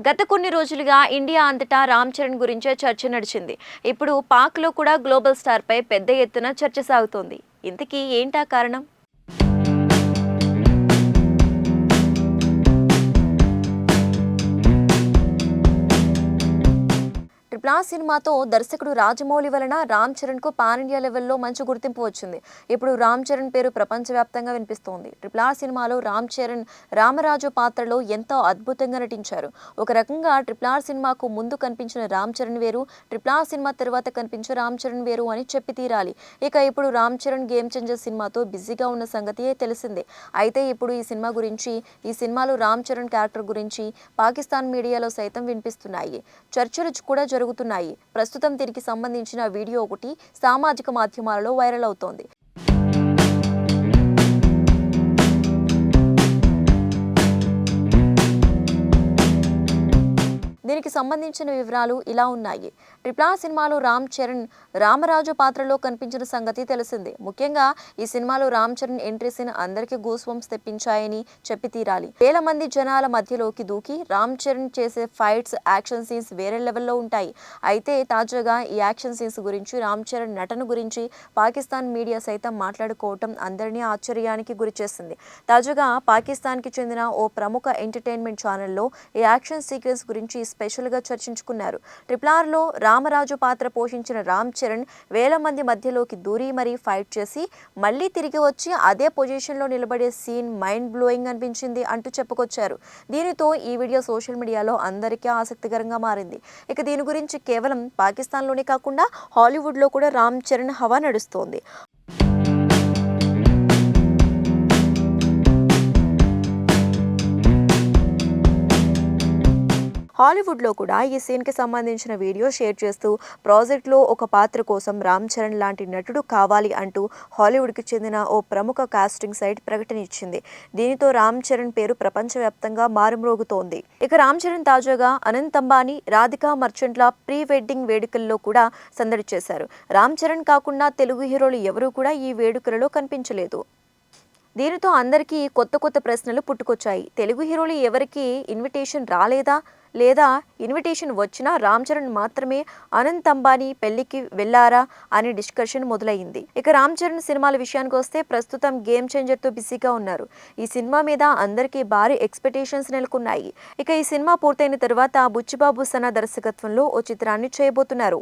గత కొన్ని రోజులుగా ఇండియా అంతటా రామ్ చరణ్ గురించే చర్చ నడిచింది. ఇప్పుడు పాక్‌లో కూడా గ్లోబల్ స్టార్‌పై పెద్ద ఎత్తున చర్చ సాగుతోంది. ఇంతకీ ఏంటా కారణం? ట్రిపుల్ ఆర్ సినిమాతో దర్శకుడు రాజమౌళి వలన రామ్ చరణ్ కు పాన్ ఇండియా లెవెల్లో మంచి గుర్తింపు వచ్చింది. ఇప్పుడు రామ్ చరణ్ పేరు ప్రపంచవ్యాప్తంగా వినిపిస్తోంది. ట్రిపుల్ ఆర్ సినిమాలో రామ్ చరణ్ రామరాజు పాత్రలో ఎంతో అద్భుతంగా నటించారు. ఒక రకంగా ట్రిపుల్ ఆర్ సినిమాకు ముందు కనిపించిన రామ్ చరణ్ వేరు, ట్రిపుల్ ఆర్ సినిమా తర్వాత కనిపించే రామ్ చరణ్ వేరు అని చెప్పి తీరాలి. ఇక ఇప్పుడు రామ్ చరణ్ గేమ్ చేంజర్ సినిమాతో బిజీగా ఉన్న సంగతి తెలిసిందే. అయితే ఇప్పుడు ఈ సినిమాలో రామ్ చరణ్ క్యారెక్టర్ గురించి పాకిస్తాన్ మీడియాలో సైతం వినిపిస్తున్నాయి. చర్చలు కూడా జరుగుతున్నాయి. ప్రస్తుతం దీనికి సంబంధించిన వీడియో ఒకటి సామాజిక మాధ్యమాలలో వైరల్ అవుతోంది. దీనికి సంబంధించిన వివరాలు ఇలా ఉన్నాయి. ట్రిపుల్ ఆర్ సినిమాలో రామ్ చరణ్ రామరాజు పాత్రలో కనిపించిన సంగతి తెలిసిందే. ముఖ్యంగా ఈ సినిమాలో రామ్ చరణ్ ఎంట్రీ సీన్ అందరికీ గూస్ బంప్స్ తెప్పించాయని చెప్పి తీరాలి. వేల మంది జనాల మధ్యలోకి దూకి రామ్ చరణ్ చేసే ఫైట్స్, యాక్షన్ సీన్స్ వేరే లెవెల్లో ఉంటాయి. అయితే తాజాగా ఈ యాక్షన్ సీన్స్ గురించి, రామ్ చరణ్ నటన గురించి పాకిస్తాన్ మీడియా సైతం మాట్లాడుకోవటం అందరినీ ఆశ్చర్యానికి గురిచేసింది. తాజాగా పాకిస్తాన్కి చెందిన ఓ ప్రముఖ ఎంటర్టైన్మెంట్ ఛానల్లో ఈ యాక్షన్ సీక్వెన్స్ గురించి స్పెషల్గా చర్చించుకున్నారు. ట్రిపుల్ ఆర్లో రామరాజు పాత్ర పోషించిన రామ్ చరణ్ వేల మంది మధ్యలోకి దూరి మరీ ఫైట్ చేసి మళ్ళీ తిరిగి వచ్చి అదే పొజిషన్లో నిలబడే సీన్ మైండ్ బ్లోయింగ్ అనిపించింది అంటూ చెప్పుకొచ్చారు. దీనితో ఈ వీడియో సోషల్ మీడియాలో అందరికీ ఆసక్తికరంగా మారింది. ఇక దీని గురించి కేవలం పాకిస్తాన్లోనే కాకుండా హాలీవుడ్లో కూడా రామ్ చరణ్ హవా నడుస్తోంది. హాలీవుడ్లో కూడా ఈ సీన్కి సంబంధించిన వీడియో షేర్ చేస్తూ ప్రాజెక్ట్లో ఒక పాత్ర కోసం రామ్ చరణ్ లాంటి నటుడు కావాలి అంటూ హాలీవుడ్కి చెందిన ఓ ప్రముఖ కాస్టింగ్ సైట్ ప్రకటన ఇచ్చింది. దీనితో రామ్ చరణ్ పేరు ప్రపంచవ్యాప్తంగా మారుమ్రోగుతోంది. ఇక రామ్ చరణ్ తాజాగా అనంత్ అంబానీ, రాధికా మర్చెంట్ల ప్రీ వెడ్డింగ్ వేడుకల్లో కూడా సందడి చేశారు. రామ్ చరణ్ కాకుండా తెలుగు హీరోలు ఎవరూ కూడా ఈ వేడుకలలో కనిపించలేదు. దీనితో అందరికీ కొత్త ప్రశ్నలు పుట్టుకొచ్చాయి. తెలుగు హీరోలు ఎవరికి ఇన్విటేషన్ రాలేదా, లేదా ఇన్విటేషన్ వచ్చినా రామ్ చరణ్ మాత్రమే అనంత్ అంబానీ పెళ్లికి వెళ్లారా అనే డిస్కషన్ మొదలైంది. ఇక రామ్ చరణ్ సినిమాల విషయానికి వస్తే ప్రస్తుతం గేమ్ చేంజర్తో బిజీగా ఉన్నారు. ఈ సినిమా మీద అందరికీ భారీ ఎక్స్పెక్టేషన్స్ నెలకొన్నాయి. ఇక ఈ సినిమా పూర్తయిన తర్వాత బుచ్చిబాబు సనా దర్శకత్వంలో ఓ చిత్రాన్ని చేయబోతున్నారు.